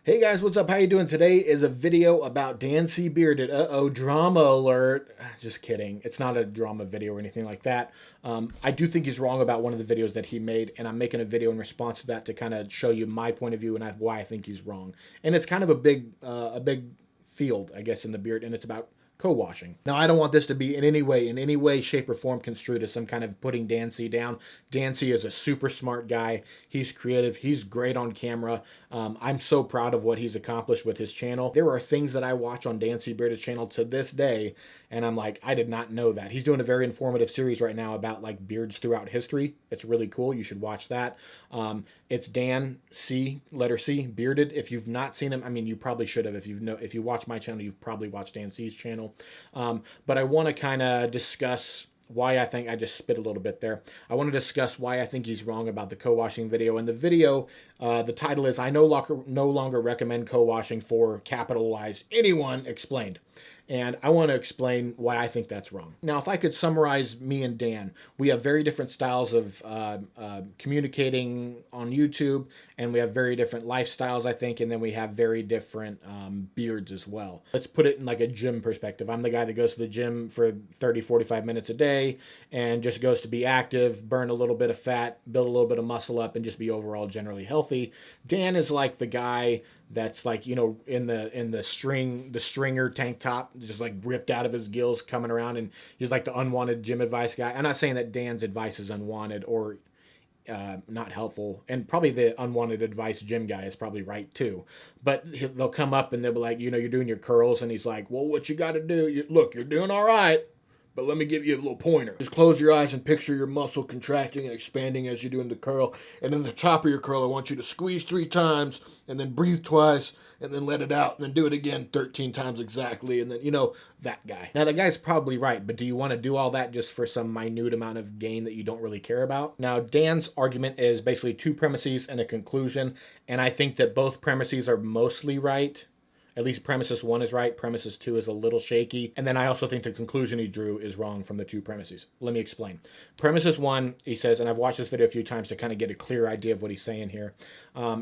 Hey guys, what's up? How you doing? Today is a video about Dan C. Bearded. Uh-oh, drama alert. Just kidding. It's not a drama video or anything like that. I do think he's wrong about one of the videos that he made, and I'm making a video in response to that to kind of show you my point of view and why I think he's wrong. And it's kind of a big field, I guess, in the beard, and it's about co-washing. Now, I don't want this to be in any way, shape, or form construed as some kind of putting Dan C down. Dan C is a super smart guy. He's creative. He's great on camera. I'm so proud of what he's accomplished with his channel. There are things that I watch on Dan C Bearded's channel to this day, and I'm like, I did not know that. He's doing a very informative series right now about like beards throughout history. It's really cool. You should watch that. It's Dan C, letter C, Bearded. If you've not seen him, I mean, you probably should have. If you watch my channel, you've probably watched Dan C's channel. But I want to kind of discuss why I think I just spit a little bit there. I want to discuss why I think he's wrong about the co-washing video. And the video, the title is, I no longer recommend co-washing for capitalized anyone explained. And I want to explain why I think that's wrong. Now, if I could summarize me and Dan, we have very different styles of communicating on YouTube, and we have very different lifestyles, I think, and then we have very different beards as well. Let's put it in like a gym perspective. I'm the guy that goes to the gym for 30, 45 minutes a day and just goes to be active, burn a little bit of fat, build a little bit of muscle up, and just be overall generally healthy. Dan is like the guy that's like, you know, in the stringer tank top, just like ripped out of his gills coming around, and he's like the unwanted gym advice guy. I'm not saying that Dan's advice is unwanted or not helpful, and probably the unwanted advice gym guy is probably right too. But they'll come up and they'll be like, you know, you're doing your curls, and he's like, well, what you got to do? Look, you're doing all right, but let me give you a little pointer. Just close your eyes and picture your muscle contracting and expanding as you're doing the curl. And then the top of your curl, I want you to squeeze 3 times and then breathe twice and then let it out and then do it again 13 times exactly. And then, you know, that guy. Now, the guy's probably right, but do you want to do all that just for some minute amount of gain that you don't really care about? Now, Dan's argument is basically 2 premises and a conclusion. And I think that both premises are mostly right. At least premises 1 is right. Premises 2 is a little shaky. And then I also think the conclusion he drew is wrong from the 2 premises. Let me explain. Premises 1, he says, and I've watched this video a few times to kind of get a clear idea of what he's saying here.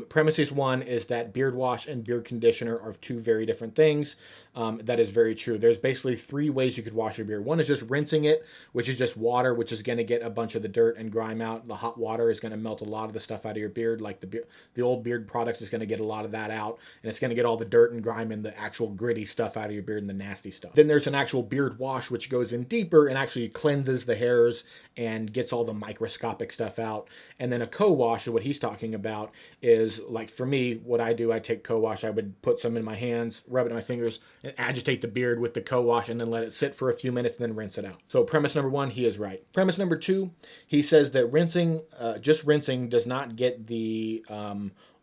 Premises 1 is that beard wash and beard conditioner are 2 very different things. That is very true. There's basically 3 ways you could wash your beard. One is just rinsing it, which is just water, which is going to get a bunch of the dirt and grime out. The hot water is going to melt a lot of the stuff out of your beard. Like the old beard products is going to get a lot of that out, and it's going to get all the dirt and grime and the actual gritty stuff out of your beard and the nasty stuff. Then there's an actual beard wash, which goes in deeper and actually cleanses the hairs and gets all the microscopic stuff out. And then a co-wash, what he's talking about, is like, for me, what I do, I take co-wash, I would put some in my hands, rub it in my fingers, and agitate the beard with the co-wash, and then let it sit for a few minutes and then rinse it out. So premise number 1, he is right. Premise number 2, he says that rinsing, just rinsing, does not get the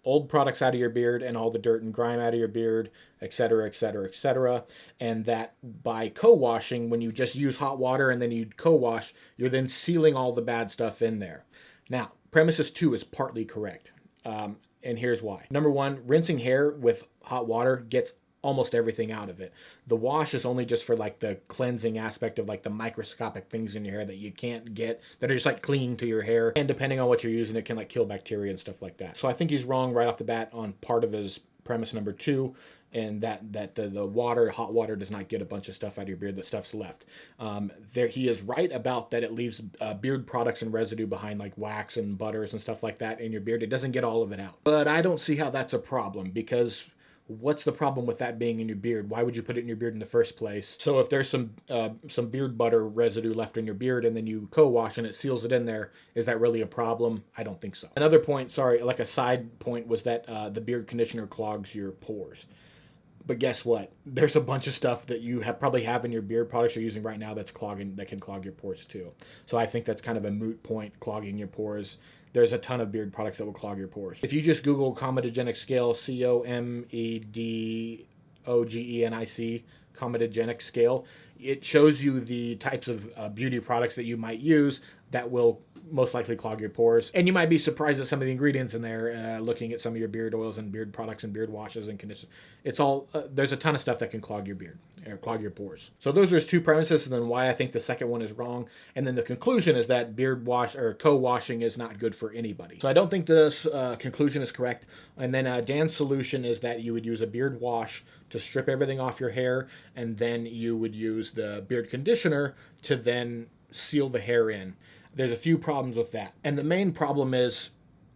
old products out of your beard and all the dirt and grime out of your beard, etc., etc., etc. And that by co-washing, when you just use hot water and then you co-wash, you're then sealing all the bad stuff in there. Now, premises 2 is partly correct. And here's why. Number 1, rinsing hair with hot water gets almost everything out of it. The wash is only just for like the cleansing aspect of like the microscopic things in your hair that you can't get, that are just like clinging to your hair. And depending on what you're using, it can like kill bacteria and stuff like that. So I think he's wrong right off the bat on part of his premise number 2, and that the water, hot water, does not get a bunch of stuff out of your beard. The stuff's left. He is right about that it leaves beard products and residue behind, like wax and butters and stuff like that in your beard. It doesn't get all of it out. But I don't see how that's a problem, because what's the problem with that being in your beard? Why would you put it in your beard in the first place? So if there's some beard butter residue left in your beard and then you co-wash and it seals it in there, is that really a problem? I don't think so. Another point, sorry, like a side point, was that the beard conditioner clogs your pores. But guess what? There's a bunch of stuff that you probably have in your beard products you're using right now that can clog your pores too. So I think that's kind of a moot point, clogging your pores. There's a ton of beard products that will clog your pores. If you just Google comedogenic scale, COMEDOGENIC, comedogenic scale, it shows you the types of beauty products that you might use that will most likely clog your pores. And you might be surprised at some of the ingredients in there, looking at some of your beard oils and beard products and beard washes and conditioners. It's all, there's a ton of stuff that can clog your beard or clog your pores. So those are his two premises, and then why I think the second one is wrong. And then the conclusion is that beard wash or co-washing is not good for anybody. So I don't think this conclusion is correct. And then Dan's solution is that you would use a beard wash to strip everything off your hair, and then you would use the beard conditioner to then seal the hair in. There's a few problems with that. And the main problem is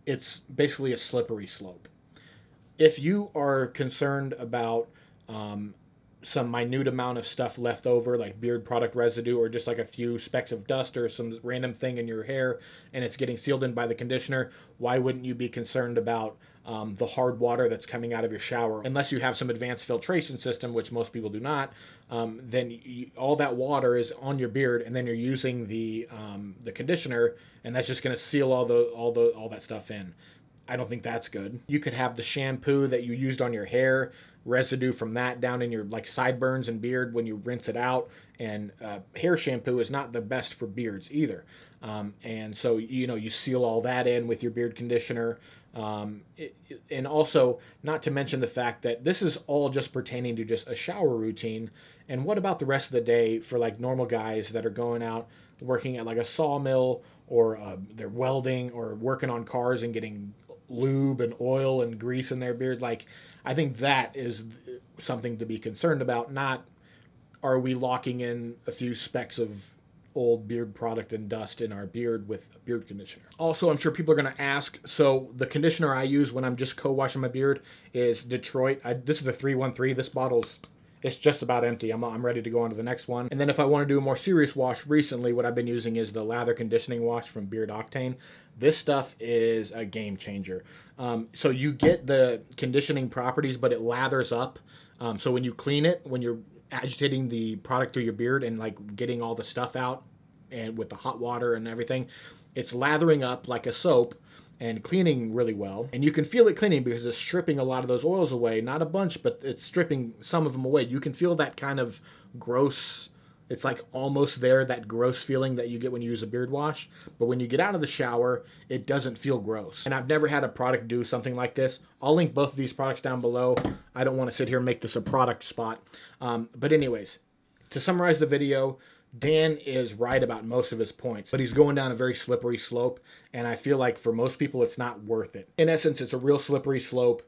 it's basically a slippery slope. If you are concerned about some minute amount of stuff left over, like beard product residue or just like a few specks of dust or some random thing in your hair, and it's getting sealed in by the conditioner, why wouldn't you be concerned about the hard water that's coming out of your shower? Unless you have some advanced filtration system, which most people do not, then all that water is on your beard, and then you're using the conditioner, and that's just going to seal all that stuff in. I don't think that's good. You could have the shampoo that you used on your hair, residue from that down in your like sideburns and beard when you rinse it out. And hair shampoo is not the best for beards either. And so, you seal all that in with your beard conditioner. And also, not to mention the fact that this is all just pertaining to just a shower routine. And what about the rest of the day for like normal guys that are going out working at like a sawmill, or they're welding or working on cars and getting lube and oil and grease in their beard? Like, I think that is something to be concerned about. Not, are we locking in a few specks of old beard product and dust in our beard with a beard conditioner? Also, I'm sure people are going to ask, so the conditioner I use when I'm just co-washing my beard is Detroit. This is the 313. This bottle's, it's just about empty. I'm ready to go on to the next one. And then if I want to do a more serious wash, recently what I've been using is the lather conditioning wash from Beard Octane. This stuff is a game changer. So you get the conditioning properties, but it lathers up. So when you clean it, when you're agitating the product through your beard and like getting all the stuff out, and with the hot water and everything, it's lathering up like a soap and cleaning really well. And you can feel it cleaning because it's stripping a lot of those oils away. Not a bunch, but it's stripping some of them away. You can feel that kind of gross, it's like almost there, that gross feeling that you get when you use a beard wash. But when you get out of the shower, it doesn't feel gross. And I've never had a product do something like this. I'll link both of these products down below. I don't want to sit here and make this a product spot. But anyways, to summarize the video, Dan is right about most of his points, but he's going down a very slippery slope, and I feel like for most people it's not worth it. In essence, it's a real slippery slope.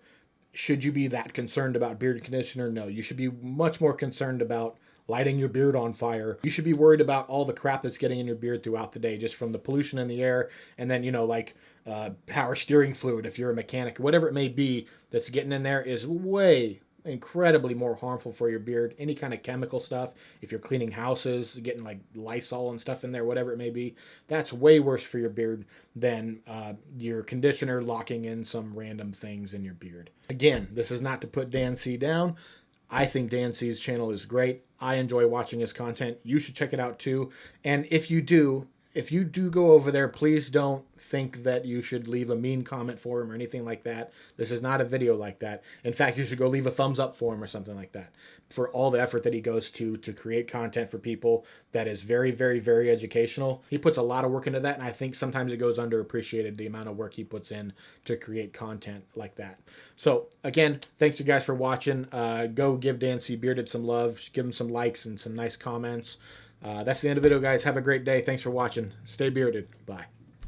Should you be that concerned about beard conditioner? No, you should be much more concerned about lighting your beard on fire. You should be worried about all the crap that's getting in your beard throughout the day, just from the pollution in the air, and then, power steering fluid, if you're a mechanic, whatever it may be that's getting in there is incredibly more harmful for your beard. Any kind of chemical stuff, if you're cleaning houses, getting like Lysol and stuff in there, whatever it may be, that's way worse for your beard than your conditioner locking in some random things in your beard. Again, this is not to put Dan C down. I think Dan C's channel is great. I enjoy watching his content. You should check it out too. And if you do go over there, please don't think that you should leave a mean comment for him or anything like that. This is not a video like that. In fact, you should go leave a thumbs up for him or something like that, for all the effort that he goes to create content for people that is very, very, very educational. He puts a lot of work into that, and I think sometimes it goes underappreciated, the amount of work he puts in to create content like that. So again, thanks you guys for watching. Go give Dan C Bearded some love. Give him some likes and some nice comments. That's the end of the video, guys. Have a great day. Thanks for watching. Stay bearded. Bye.